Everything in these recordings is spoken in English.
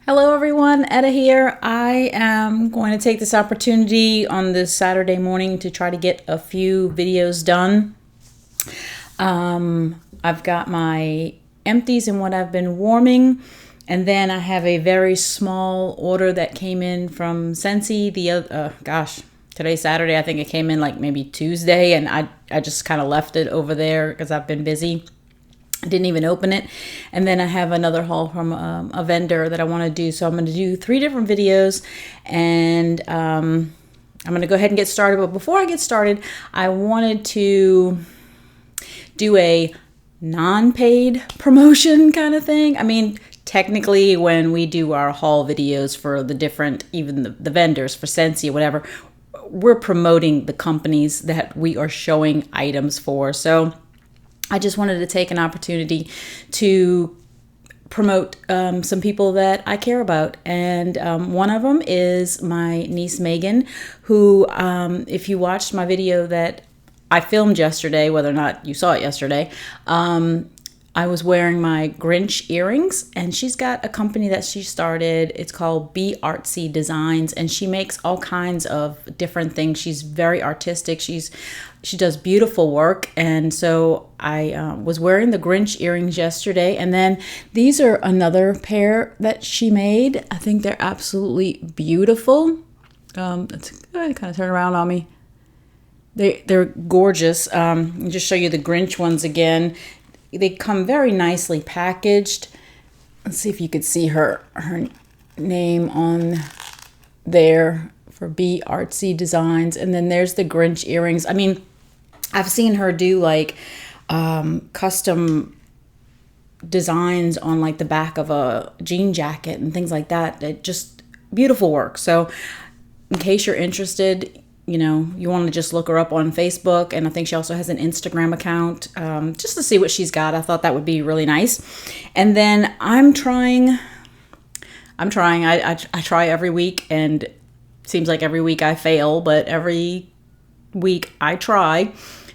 Hello everyone, Etta here. I am going to take this opportunity on this Saturday morning to try to get a few videos done. I've got my empties and what I've been warming, and then I have a very small order that came in from Scentsy today's Saturday. I think it came in like maybe Tuesday, and I just kind of left it over there because I've been busy. I didn't even open it. And then I have another haul from a vendor that I want to do. So I'm going to do 3 different videos, and I'm going to go ahead and get started. But before I get started, I wanted to do a non-paid promotion kind of thing. I mean, technically when we do our haul videos for the different, even the vendors for Scentsy or whatever, we're promoting the companies that we are showing items for. So I just wanted to take an opportunity to promote some people that I care about. And one of them is my niece, Megan, who, if you watched my video that I filmed yesterday, whether or not you saw it yesterday, I was wearing my Grinch earrings, and she's got a company that she started. It's called Be Artsy Designs, and she makes all kinds of different things. She's very artistic. She does beautiful work, and so I was wearing the Grinch earrings yesterday, and then these are another pair that she made. I think they're absolutely beautiful. Let's kind of turn around on me. They're gorgeous. I'll just show you the Grinch ones again. They come very nicely packaged. Let's see if you could see her name on there for Be Artsy Designs. And then there's the Grinch earrings. I mean, I've seen her do like custom designs on like the back of a jean jacket and things like that. It just beautiful work. So in case you're interested, you want to just look her up on Facebook, and I think she also has an Instagram account, just to see what she's got. I thought that would be really nice. And then I'm trying. I try every week, and it seems like every week I fail, but every week I try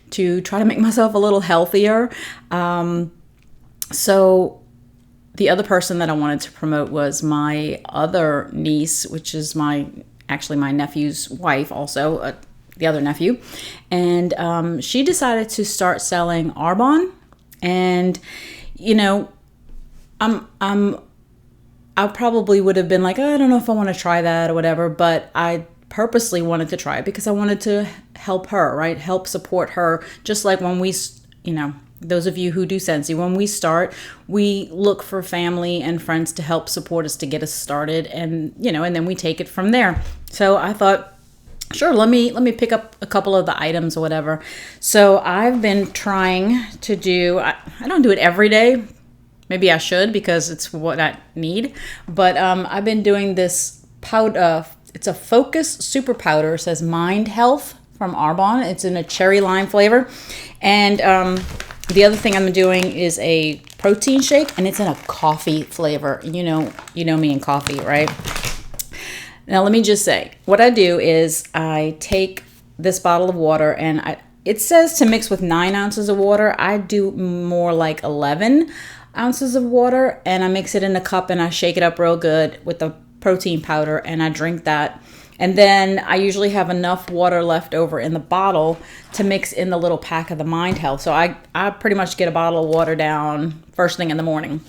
to make myself a little healthier. So the other person that I wanted to promote was my other niece, which is actually my nephew's wife, also the other nephew, and she decided to start selling Arbonne. And I probably would have been like, oh, I don't know if I want to try that or whatever, but I purposely wanted to try it because I wanted to help her, right? Help support her, just like when we, those of you who do Scentsy, when we start, we look for family and friends to help support us, to get us started, and and then we take it from there. So I thought, sure, let me pick up a couple of the items or whatever. So I've been trying to do, I don't do it every day. Maybe I should, because it's what I need. But I've been doing this powder. It's a Focus Super Powder. It says Mind Health from Arbonne. It's in a cherry lime flavor. And the other thing I'm doing is a protein shake, and it's in a coffee flavor. You know me and coffee, right? Now, let me just say, what I do is I take this bottle of water, and it says to mix with 9 ounces of water. I do more like 11 ounces of water, and I mix it in a cup, and I shake it up real good with the protein powder, and I drink that. And then I usually have enough water left over in the bottle to mix in the little pack of the Mind Health. So I pretty much get a bottle of water down first thing in the morning.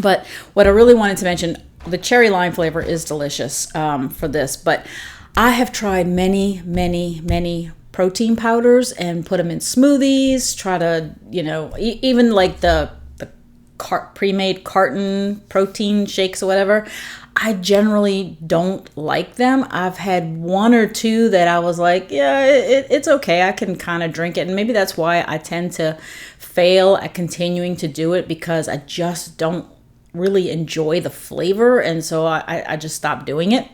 But what I really wanted to mention, the cherry lime flavor is delicious for this. But I have tried many, many, many protein powders and put them in smoothies, try to, even like the pre-made carton protein shakes or whatever. I generally don't like them. I've had 1 or 2 that I was like, yeah, it's okay. I can kind of drink it. And maybe that's why I tend to fail at continuing to do it, because I just don't really enjoy the flavor. And so I just stopped doing it.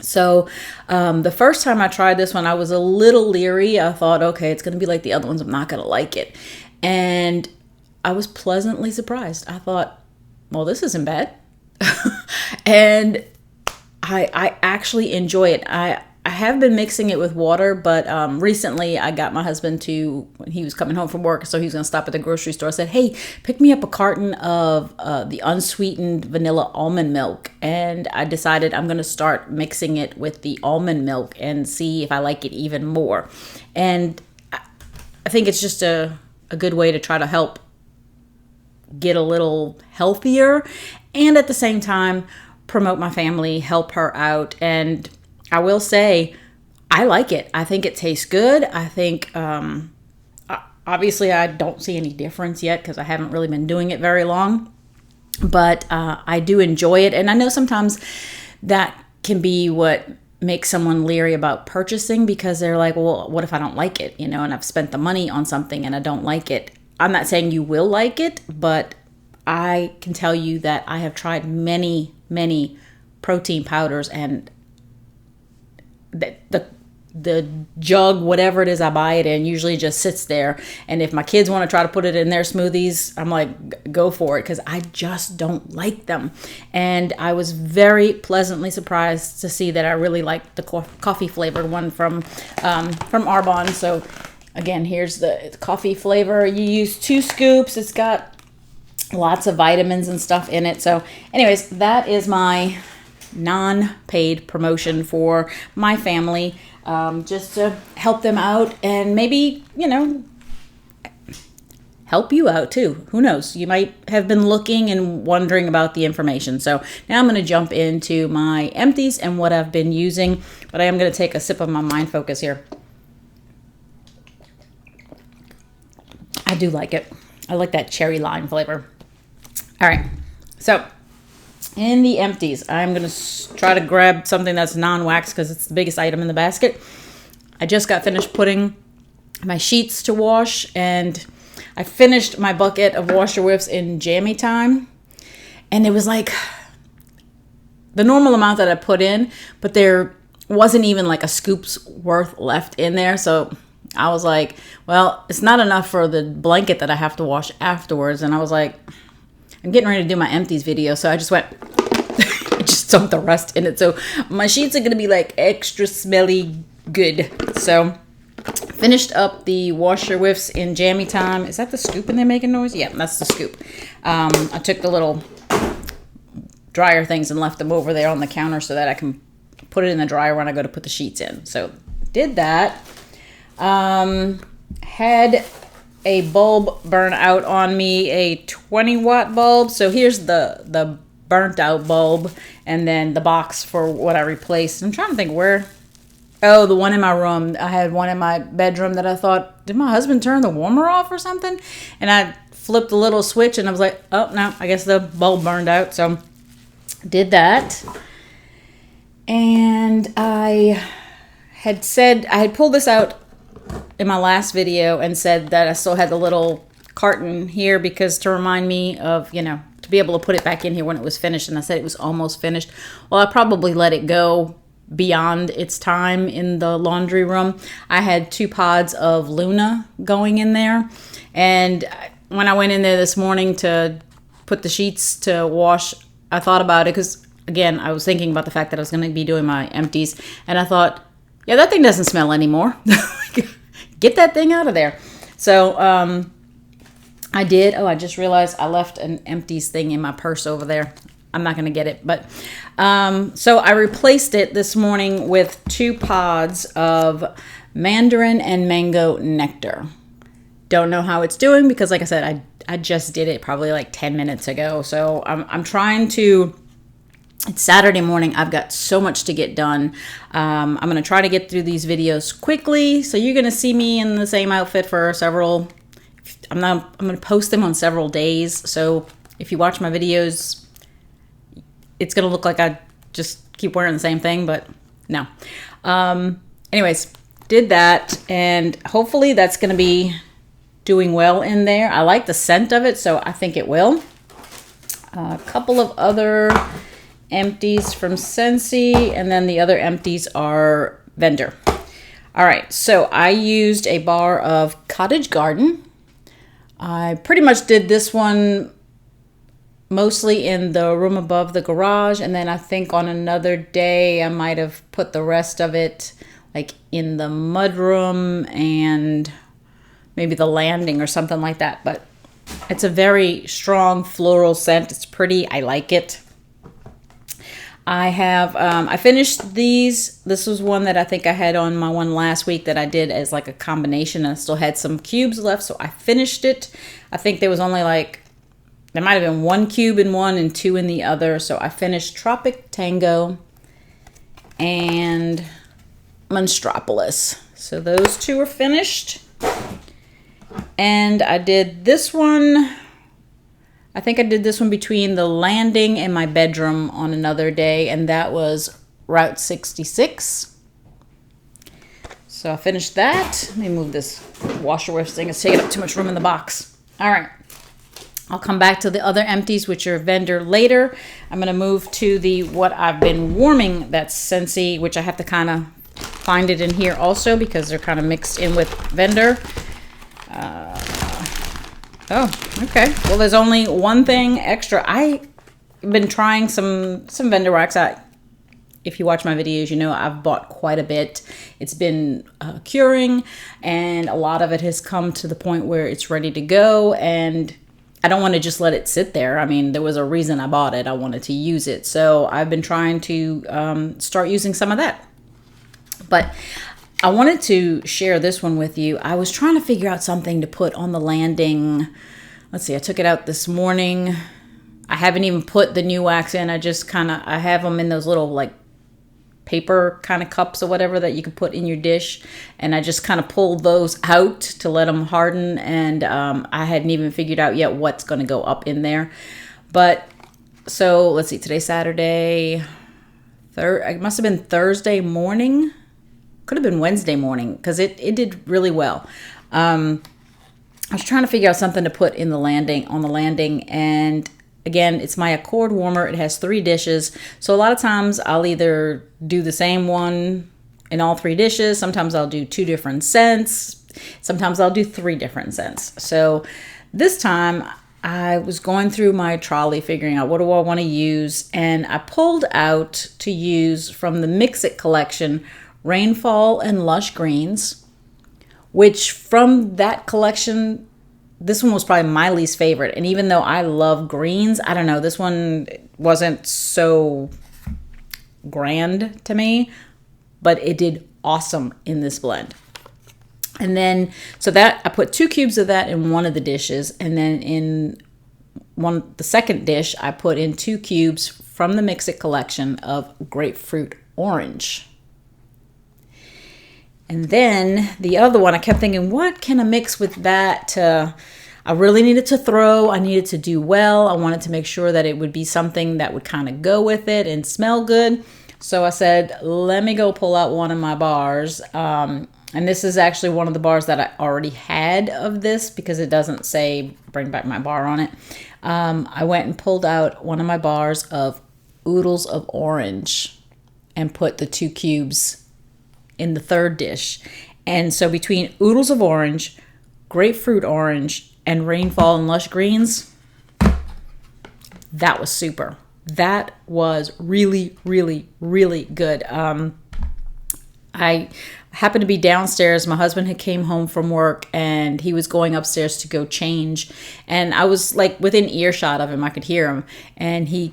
So the first time I tried this one, I was a little leery. I thought, okay, it's going to be like the other ones. I'm not going to like it. And I was pleasantly surprised. I thought, well, this isn't bad. And I actually enjoy it. I have been mixing it with water, but recently I got my husband to, when he was coming home from work, so he was going to stop at the grocery store. I said, hey, pick me up a carton of the unsweetened vanilla almond milk. And I decided I'm going to start mixing it with the almond milk and see if I like it even more. And I think it's just a good way to try to help get a little healthier and at the same time promote my family, help her out. And I will say, I like it. I think it tastes good. I think, obviously, I don't see any difference yet because I haven't really been doing it very long. But I do enjoy it. And I know sometimes that can be what makes someone leery about purchasing, because they're like, well, what if I don't like it? And I've spent the money on something and I don't like it. I'm not saying you will like it, but I can tell you that I have tried many, many protein powders, and the jug, whatever it is I buy it in, usually just sits there. And if my kids want to try to put it in their smoothies, I'm like, go for it, because I just don't like them. And I was very pleasantly surprised to see that I really liked the coffee flavored one from Arbonne. So again, here's the coffee flavor. You use 2 scoops. It's got lots of vitamins and stuff in it. So anyways, that is my non-paid promotion for my family, just to help them out and maybe, help you out too. Who knows? You might have been looking and wondering about the information. So now I'm going to jump into my empties and what I've been using, but I am going to take a sip of my Mind Focus here. I do like it. I like that cherry lime flavor. All right, so in the empties, I'm going to try to grab something that's non-wax because it's the biggest item in the basket. I just got finished putting my sheets to wash, and I finished my bucket of washer whiffs in jammy time. And it was like the normal amount that I put in, but there wasn't even like a scoop's worth left in there. So I was like, well, it's not enough for the blanket that I have to wash afterwards. And I was like, I'm getting ready to do my empties video, so I just went, I just dumped the rest in it. So my sheets are going to be like extra smelly good. So finished up the washer whiffs in jammy time. Is that the scoop in there making noise? Yeah, that's the scoop. I took the little dryer things and left them over there on the counter so that I can put it in the dryer when I go to put the sheets in. So did that. Had a bulb burn out on me, a 20-watt bulb. So here's the burnt out bulb, and then the box for what I replaced. I'm trying to think where. Oh, the one in my room. I had one in my bedroom that I thought, did my husband turn the warmer off or something? And I flipped the little switch and I was like, oh, no, I guess the bulb burned out. So did that. And I had pulled this out in my last video and said that I still had the little carton here because to remind me of, to be able to put it back in here when it was finished. And I said it was almost finished. Well, I probably let it go beyond its time in the laundry room. I had 2 pods of Luna going in there. And when I went in there this morning to put the sheets to wash, I thought about it because, again, I was thinking about the fact that I was going to be doing my empties. And I thought, yeah, that thing doesn't smell anymore. Get that thing out of there. So I did. Oh, I just realized I left an empties thing in my purse over there. I'm not going to get it. But so I replaced it this morning with 2 pods of mandarin and mango nectar. Don't know how it's doing because, like I said, I just did it probably like 10 minutes ago. So I'm trying to. It's Saturday morning. I've got so much to get done. I'm going to try to get through these videos quickly. So you're going to see me in the same outfit for several. I'm going to post them on several days. So if you watch my videos, it's going to look like I just keep wearing the same thing, but no. Anyways, did that. And hopefully that's going to be doing well in there. I like the scent of it, so I think it will. A couple of other empties from Scentsy, and then the other empties are vendor. All right, so I used a bar of Cottage Garden. I pretty much did this one mostly in the room above the garage, and then I think on another day I might have put the rest of it like in the mudroom and maybe the landing or something like that. But it's a very strong floral scent. It's pretty. I like it. I have, I finished these. This was one that I think I had on my one last week that I did as like a combination. And I still had some cubes left, so I finished it. I think there was only like, there might have been 1 cube in one and 2 in the other. So I finished Tropic Tango and Monstropolis. So those 2 are finished. And I did this one. I think I did this one between the landing and my bedroom on another day, and that was Route 66. So I finished that. Let me move this washer whisk thing. It's taking up too much room in the box. All right. I'll come back to the other empties, which are vendor later. I'm going to move to the what I've been warming, that's Scentsy, which I have to kind of find it in here also because they're kind of mixed in with vendor. Oh, okay. Well, there's only one thing extra. I've been trying some vendor wax. If you watch my videos, you know I've bought quite a bit. It's been curing, and a lot of it has come to the point where it's ready to go, and I don't want to just let it sit there. I mean, there was a reason I bought it. I wanted to use it. So I've been trying to start using some of that. But I wanted to share this one with you. I was trying to figure out something to put on the landing. Let's see, I took it out this morning. I haven't even put the new wax in. I have them in those little like paper kind of cups or whatever that you can put in your dish. And I just kind of pulled those out to let them harden. And I hadn't even figured out yet what's going to go up in there. But so let's see, today's Saturday. It must have been Thursday morning. Could have been Wednesday morning because it did really well. I was trying to figure out something to put on the landing, and again, it's my Accord warmer. It has 3 dishes, so a lot of times I'll either do the same one in all 3 dishes. Sometimes I'll do 2 different scents. Sometimes I'll do 3 different scents. So this time I was going through my trolley figuring out what do I want to use, and I pulled out to use from the Mix It collection Rainfall and Lush Greens, which from that collection, this one was probably my least favorite. And even though I love greens, I don't know, this one wasn't so grand to me, but it did awesome in this blend. And then, so that I put 2 cubes of that in one of the dishes, and then in the second dish, I put in 2 cubes from the Mix It collection of Grapefruit Orange. And then the other one, I kept thinking, what can I mix with that? I really needed to throw. I needed to do well. I wanted to make sure that it would be something that would kind of go with it and smell good. So I said, let me go pull out one of my bars. And this is actually one of the bars that I already had of this because it doesn't say bring back my bar on it. I went and pulled out one of my bars of Oodles of Orange and put the 2 cubes in the third dish. And so between Oodles of Orange, Grapefruit Orange, and Rainfall and Lush Greens, that was super. That was really, really, really good. I happened to be downstairs. My husband had came home from work and he was going upstairs to go change. And I was like within earshot of him. I could hear him. And he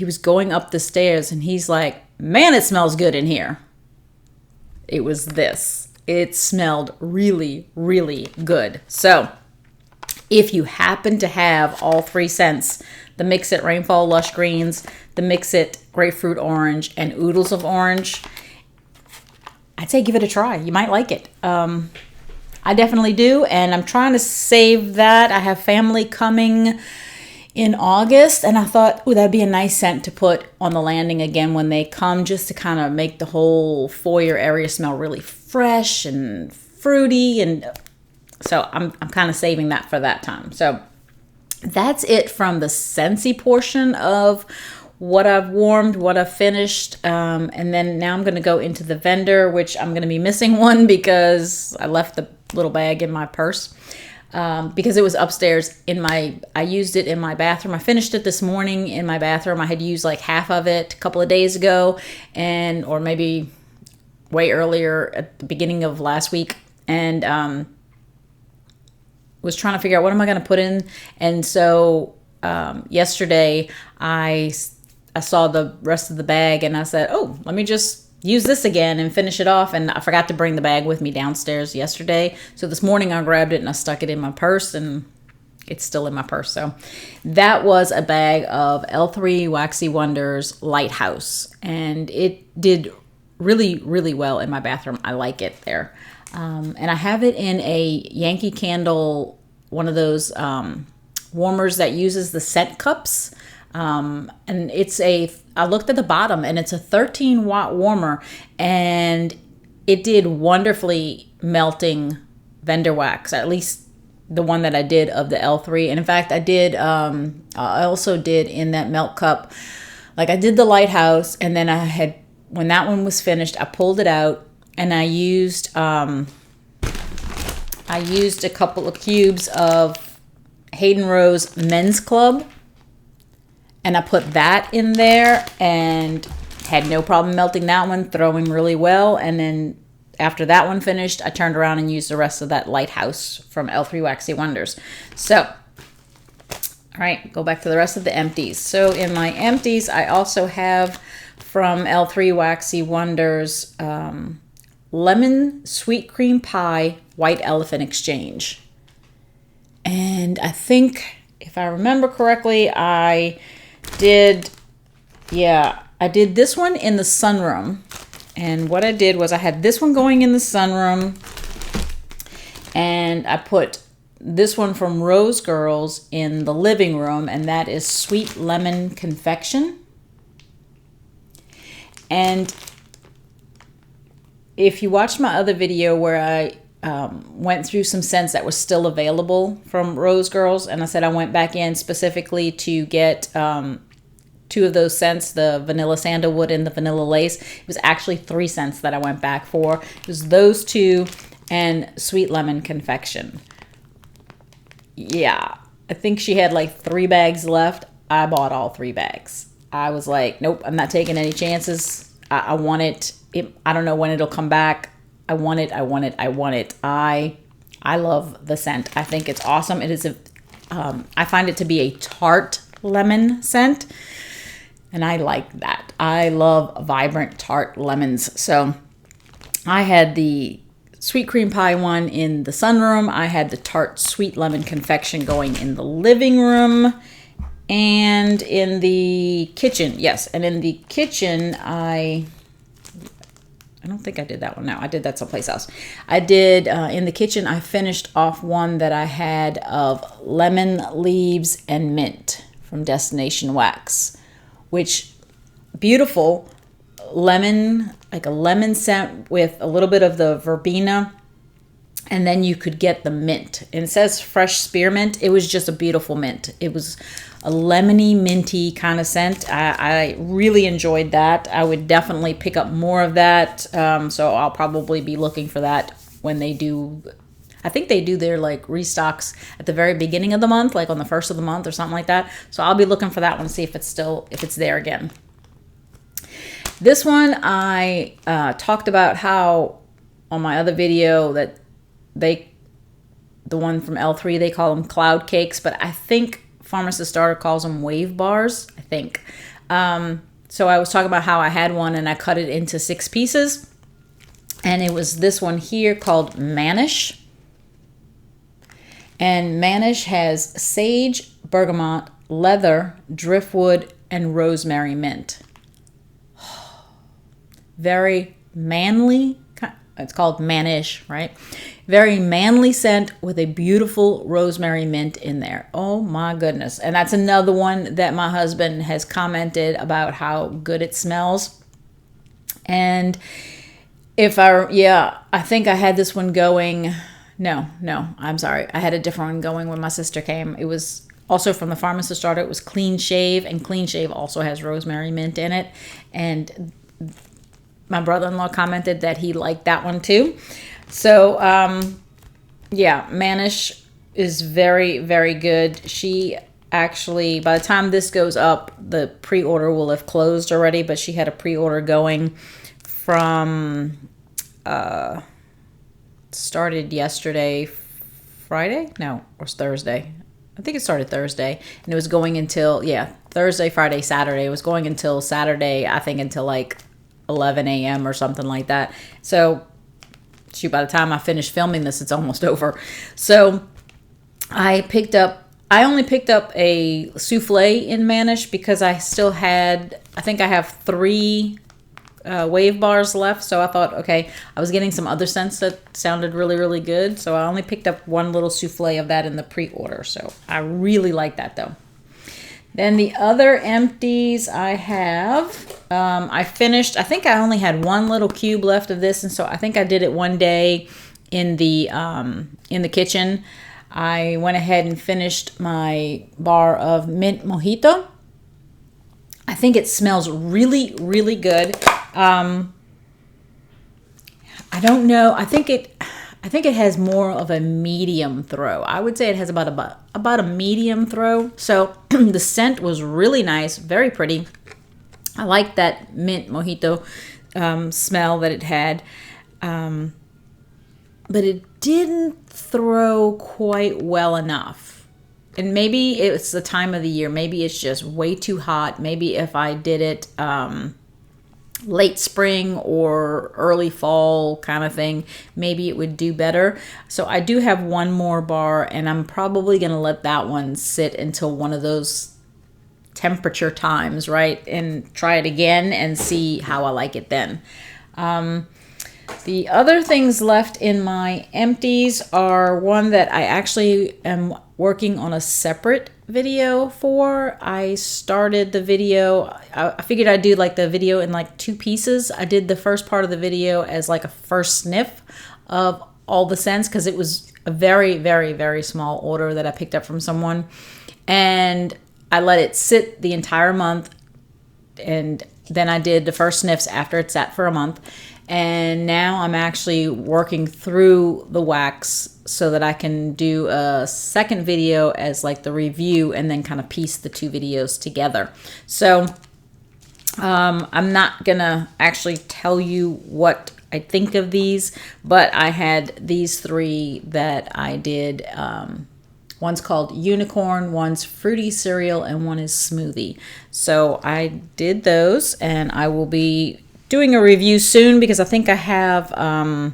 was going up the stairs and he's like, man, it smells good in here. It was this. It smelled really, really good. So if you happen to have all 3 scents, the Mix It Rainfall Lush Greens, the Mix It Grapefruit Orange, and Oodles of Orange, I'd say give it a try. You might like it. I definitely do, and I'm trying to save that. I have family coming in August, and I thought, oh, that'd be a nice scent to put on the landing again when they come, just to kind of make the whole foyer area smell really fresh and fruity. And so I'm kind of saving that for that time. So that's it from the Scentsy portion of what I've warmed, what I've finished. And then now I'm going to go into the vendor, which I'm going to be missing one because I left the little bag in my purse. Because it was upstairs I used it in my bathroom. I finished it this morning in my bathroom. I had used like half of it a couple of days ago, or maybe way earlier at the beginning of last week, and was trying to figure out what am I going to put in. And so yesterday I saw the rest of the bag, and I said, oh, let me just use this again and finish it off. And I forgot to bring the bag with me downstairs yesterday. So this morning I grabbed it and I stuck it in my purse, and it's still in my purse. So that was a bag of L3 Waxy Wonders Lighthouse, and it did really, really well in my bathroom. I like it there. And I have it in a Yankee Candle, one of those warmers that uses the scent cups. And I looked at the bottom, and it's a 13-watt warmer, and it did wonderfully melting vendor wax, at least the one that I did of the L3. And in fact, I also did in that melt cup, like I did the Lighthouse, and then when that one was finished, I pulled it out, and I used a couple of cubes of Hayden Rose Men's Club, and I put that in there and had no problem melting that one, throwing really well. And then after that one finished, I turned around and used the rest of that Lighthouse from L3 Waxy Wonders. So, all right, go back to the rest of the empties. So in my empties, I also have from L3 Waxy Wonders Lemon Sweet Cream Pie White Elephant Exchange. And I think, if I remember correctly, I did this one in the sunroom. And what I did was I had this one going in the sunroom, and I put this one from Rose Girls in the living room, and that is Sweet Lemon Confection. And if you watched my other video where I went through some scents that were still available from Rose Girls, and I said I went back in specifically to get two of those scents, the Vanilla Sandalwood and the Vanilla Lace. It was actually 3 scents that I went back for. It was those two and Sweet Lemon Confection. Yeah, I think she had like 3 bags left. I bought all 3 bags. I was like, nope, I'm not taking any chances. I want it. I don't know when it'll come back. I want it. I love the scent. I think it's awesome. It is I find it to be a tart lemon scent, and I like that. I love vibrant tart lemons. So I had the sweet cream pie one in the sunroom. I had the tart sweet lemon confection going in the living room and in the kitchen. Yes, and in the kitchen, I don't think I did that one. No, I did that someplace else. I did, in the kitchen, I finished off one that I had of lemon leaves and mint from Destination Wax, which beautiful lemon, like a lemon scent with a little bit of the verbena, and then you could get the mint. And it says fresh spearmint. It was just a beautiful mint. It was a lemony, minty kind of scent. I really enjoyed that. I would definitely pick up more of that. So I'll probably be looking for that when they do. I think they do their like restocks at the very beginning of the month, like on the 1st of the month or something like that. So I'll be looking for that one, see if it's there again. This one I talked about how on my other video that the one from L3, they call them cloud cakes, but I think Pharmacist Starter calls them wave bars, I think. So I was talking about how I had one and I cut it into 6 pieces. And it was this one here called Manish. And Manish has sage, bergamot, leather, driftwood, and rosemary mint. Very manly. It's called Manish, right? Very manly scent with a beautiful rosemary mint in there. Oh my goodness. And that's another one that my husband has commented about how good it smells. And I think I had this one going. No, I'm sorry. I had a different one going when my sister came. It was also from the Pharmacist Starter. It was Clean Shave, and Clean Shave also has rosemary mint in it. And my brother-in-law commented that he liked that one too. So, Manish is very, very good. She actually, by the time this goes up, the pre-order will have closed already, but she had a pre-order going from started yesterday, Friday? No, it was Thursday. I think it started Thursday, and it was going until, yeah, Thursday, Friday, Saturday. It was going until Saturday, I think until like 11 a.m. or something like that. So, shoot, by the time I finish filming this, it's almost over. So, I only picked up a souffle in Manish because I still had, I think I have 3 wave bars left. So I thought, okay, I was getting some other scents that sounded really, really good. So I only picked up 1 little souffle of that in the pre-order. So I really like that though. Then the other empties I have, I finished, I think I only had 1 little cube left of this. And so I think I did it one day in the kitchen. I went ahead and finished my bar of mint mojito. I think it smells really, really good. I don't know. I think it has more of a medium throw. I would say it has about a medium throw. So the scent was really nice, very pretty. I like that mint mojito smell that it had. But it didn't throw quite well enough. And maybe it's the time of the year. Maybe it's just way too hot. Maybe if I did it late spring or early fall kind of thing, maybe it would do better. So I do have 1 more bar, and I'm probably going to let that one sit until one of those temperature times, right? And try it again and see how I like it then. The other things left in my empties are one that I actually am working on a separate video for. I started the video, I figured I'd do like the video in like 2 pieces. I did the first part of the video as like a first sniff of all the scents because it was a very, very, very small order that I picked up from someone. And I let it sit the entire month, and then I did the first sniffs after it sat for a month. And now I'm actually working through the wax so that I can do a second video as like the review and then kind of piece the 2 videos together. So I'm not gonna actually tell you what I think of these, but I had these 3 that I did. One's called Unicorn, one's Fruity Cereal, and one is Smoothie. So I did those, and I will be doing a review soon because I think I have, I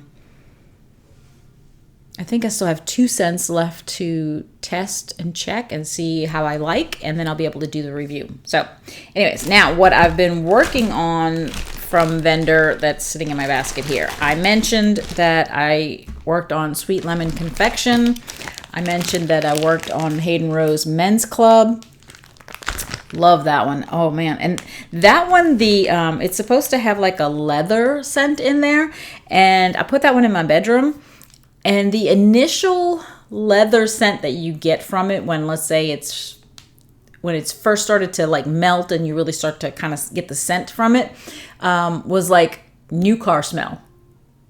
think I still have 2 scents left to test and check and see how I like, and then I'll be able to do the review. So anyways, now what I've been working on from Vendor that's sitting in my basket here. I mentioned that I worked on Sweet Lemon Confection. I mentioned that I worked on Hayden Rose Men's Club. Love that one. Oh man. And that one, it's supposed to have like a leather scent in there. And I put that one in my bedroom. And the initial leather scent that you get from it when, let's say when it's first started to like melt and you really start to kind of get the scent from it, was like new car smell.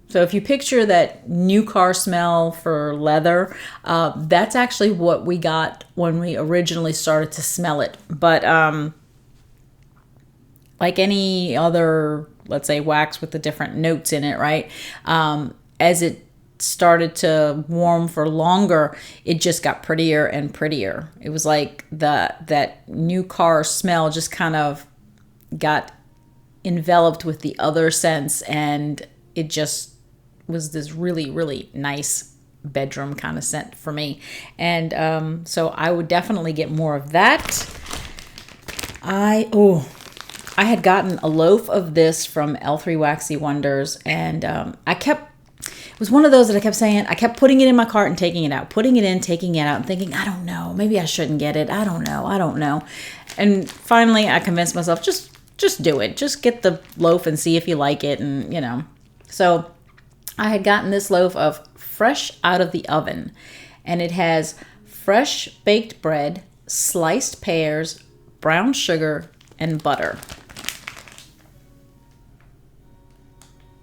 So if you picture that new car smell for leather, that's actually what we got when we originally started to smell it. But like any other, let's say, wax with the different notes in it, right? As it started to warm for longer, it just got prettier and prettier. It was like that new car smell just kind of got enveloped with the other scents, and it just was this really, really nice bedroom kind of scent for me. And so I would definitely get more of that. I had gotten a loaf of this from L3 Waxy Wonders, and it was one of those that I kept saying, I kept putting it in my cart and taking it out, putting it in, taking it out, and thinking, I don't know, maybe I shouldn't get it. I don't know. And finally I convinced myself, just do it. Just get the loaf and see if you like it. And, so I had gotten this loaf of fresh out of the oven, and it has fresh baked bread, sliced pears, brown sugar, and butter.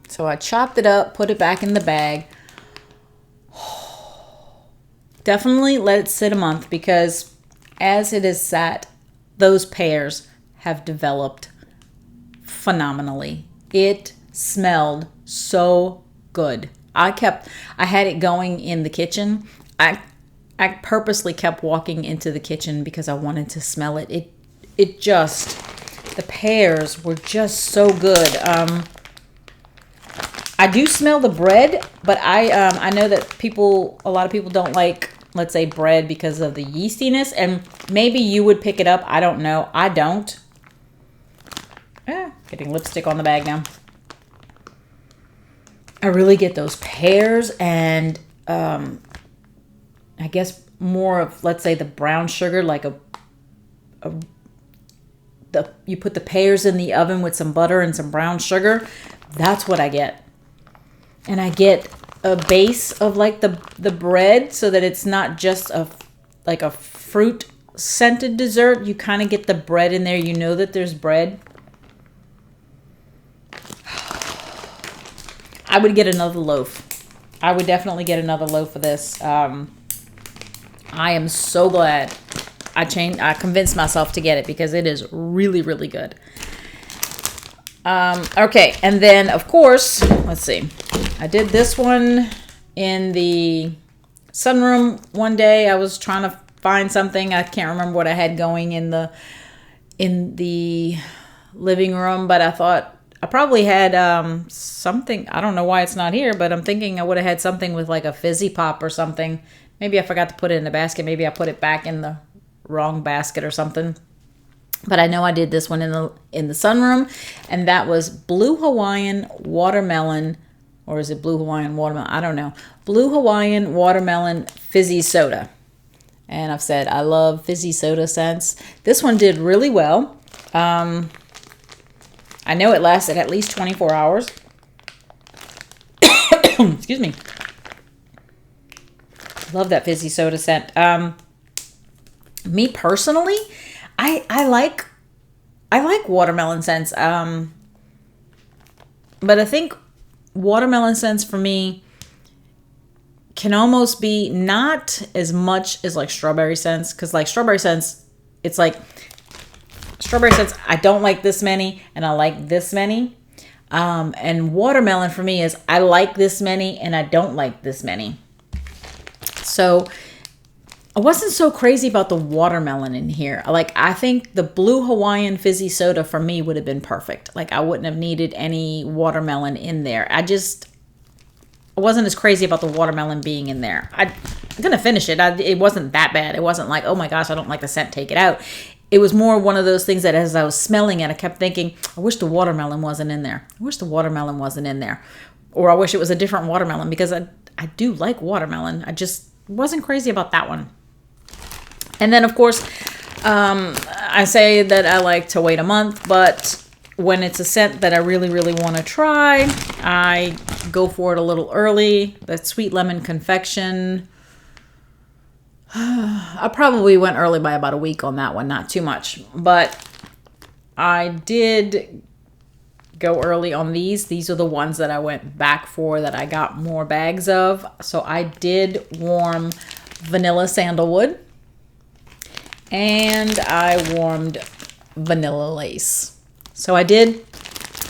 So I chopped it up, put it back in the bag. Definitely let it sit a month, because as it is sat, those pears have developed phenomenally. It smelled so good. I had it going in the kitchen. I purposely kept walking into the kitchen because I wanted to smell it. It just, the pears were just so good. I do smell the bread, but I know that a lot of people don't like, let's say, bread because of the yeastiness, and maybe you would pick it up. I don't know. I don't. Getting lipstick on the bag now. I really get those pears and I guess more of, let's say, the brown sugar, like you put the pears in the oven with some butter and some brown sugar. That's what I get. And I get a base of like the bread so that it's not just like a fruit scented dessert. You kind of get the bread in there. You know that there's bread. I would get another loaf. I would definitely get another loaf of this. I am so glad I convinced myself to get it because it is really, really good. Okay, and then of course, let's see. I did this one in the sunroom one day. I was trying to find something. I can't remember what I had going in the living room, but I thought I probably had something. I don't know why it's not here, but I'm thinking I would have had something with like a fizzy pop or something. Maybe I forgot to put it in the basket. Maybe I put it back in the wrong basket or something. But I know I did this one in the sunroom, and that was Blue Hawaiian watermelon, or is it Blue Hawaiian watermelon? I don't know. Blue Hawaiian watermelon fizzy soda. And I've said I love fizzy soda scents. This one did really well. I know it lasted at least 24 hours. Excuse me. Love that fizzy soda scent. Me personally, I like watermelon scents. But I think watermelon scents for me can almost be not as much as like strawberry scents, because like strawberry scents, it's like strawberry scents, I don't like this many and I like this many. And watermelon for me is I like this many and I don't like this many. So I wasn't so crazy about the watermelon in here. Like, I think the Blue Hawaiian fizzy soda for me would have been perfect. Like, I wouldn't have needed any watermelon in there. I wasn't as crazy about the watermelon being in there. I'm going to finish it. It wasn't that bad. It wasn't like, oh my gosh, I don't like the scent, take it out. It was more one of those things that as I was smelling it, I kept thinking, I wish the watermelon wasn't in there. I wish the watermelon wasn't in there. Or I wish it was a different watermelon, because I do like watermelon. I just wasn't crazy about that one. And then, of course, I say that I like to wait a month, but when it's a scent that I really, really want to try, I go for it a little early. That Sweet Lemon Confection. I probably went early by about a week on that one, not too much. But I did go early on these. These are the ones that I went back for that I got more bags of. So I did warm Vanilla Sandalwood. And I warmed Vanilla Lace. So I did,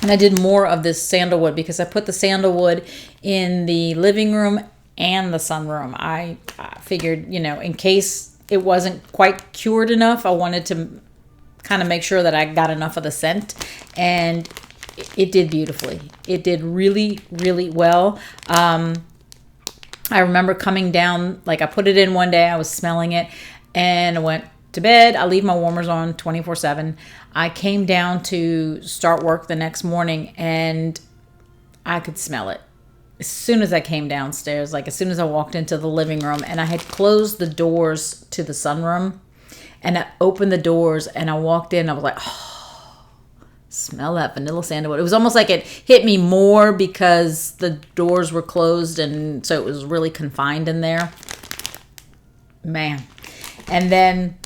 and I did more of this sandalwood because I put the sandalwood in the living room and the sunroom. I figured, in case it wasn't quite cured enough, I wanted to kind of make sure that I got enough of the scent, and it did beautifully. It did really, really well. I remember coming down, like I put it in one day, I was smelling it, and I went to bed. I leave my warmers on 24/7. I came down to start work the next morning and I could smell it. As soon as I came downstairs, like as soon as I walked into the living room, and I had closed the doors to the sunroom, and I opened the doors and I walked in, I was like, oh, smell that vanilla sandalwood. It was almost like it hit me more because the doors were closed, and so it was really confined in there. Man. And then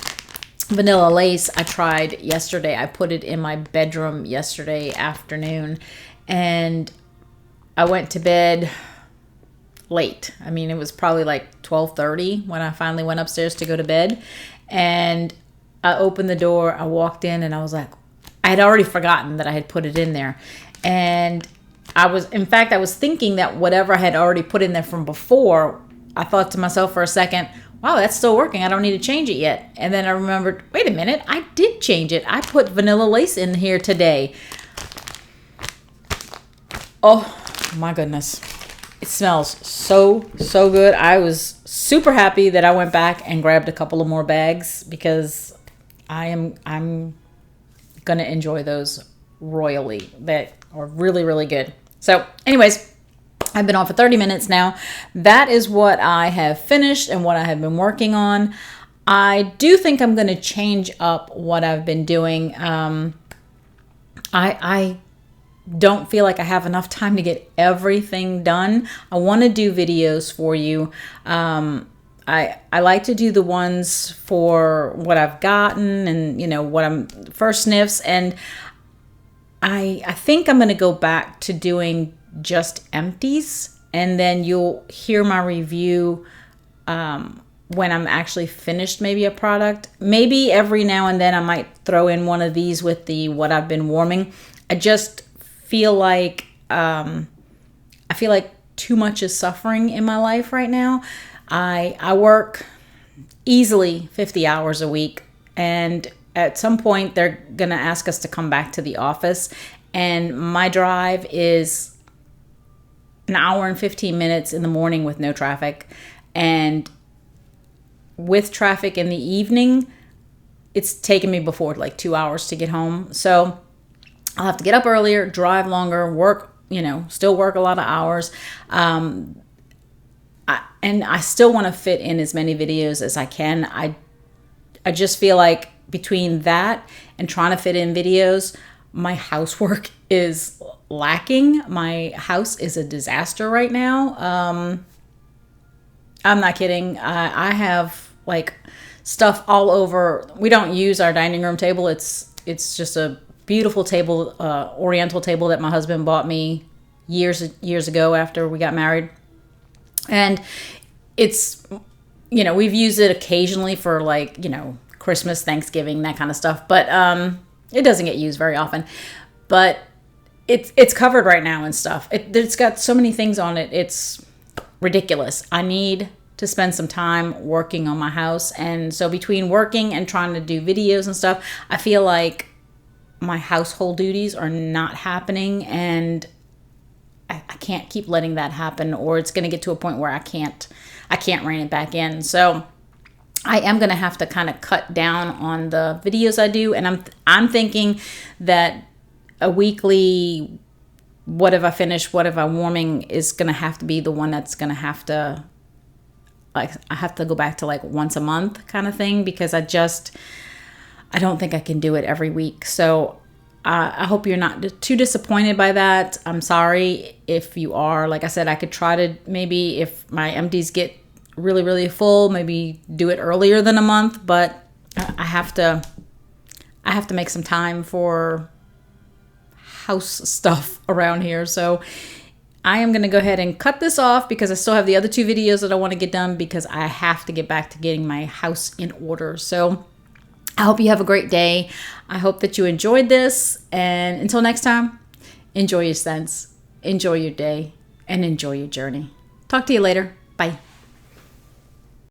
Vanilla Lace, I tried yesterday. I put it in my bedroom yesterday afternoon, and I went to bed late. I mean, it was probably like 12:30 when I finally went upstairs to go to bed, and I opened the door, I walked in, and I was like, I had already forgotten that I had put it in there, and in fact, I was thinking that whatever I had already put in there from before, I thought to myself for a second, wow, that's still working. I don't need to change it yet. And then I remembered, wait a minute, I did change it. I put vanilla lace in here today. Oh my goodness. It smells so good. I was super happy that I went back and grabbed a couple of more bags because I'm going to enjoy those royally. That are really, really good. So anyways, I've been on for 30 minutes now. That is what I have finished and what I have been working on. I do think I'm going to change up what I've been doing. I don't feel like I have enough time to get everything done. I want to do videos for you. I like to do the ones for what I've gotten and, you know, what I'm first sniffs. And I think I'm going to go back to doing just empties, and then you'll hear my review when I'm actually finished maybe a product. Maybe every now and then I might throw in one of these with the what I've been warming. I just feel like too much is suffering in my life right now. I work easily 50 hours a week, and at some point they're gonna ask us to come back to the office, and my drive is an hour and 15 minutes in the morning with no traffic, and with traffic in the evening it's taken me before like 2 hours to get home. So I'll have to get up earlier, drive longer, work, you know, still work a lot of hours. And I still want to fit in as many videos as I can. I just feel like between that and trying to fit in videos, my housework is lacking. My house is a disaster right now. I'm not kidding. I have like stuff all over. We don't use our dining room table. It's just a beautiful table, oriental table that my husband bought me years ago after we got married. And it's, you know, we've used it occasionally for like, you know, Christmas, Thanksgiving, that kind of stuff. But it doesn't get used very often. But it's covered right now and stuff. It's got so many things on it. It's ridiculous. I need to spend some time working on my house. And so between working and trying to do videos and stuff, I feel like my household duties are not happening, and I can't keep letting that happen, or it's going to get to a point where I can't rein it back in. So I am going to have to kind of cut down on the videos I do, and I'm thinking that a weekly what have I finished, what have I warming is going to have to be the one that's going to have to, like, I have to go back to like once a month kind of thing, because I don't think I can do it every week. So I hope you're not too disappointed by that. I'm sorry if you are. Like I said, I could try to, maybe if my empties get really, really full, maybe do it earlier than a month, but I have to make some time for house stuff around here. So I am going to go ahead and cut this off because I still have the other 2 videos that I want to get done, because I have to get back to getting my house in order. So I hope you have a great day. I hope that you enjoyed this. And until next time, enjoy your scents, enjoy your day, and enjoy your journey. Talk to you later. Bye.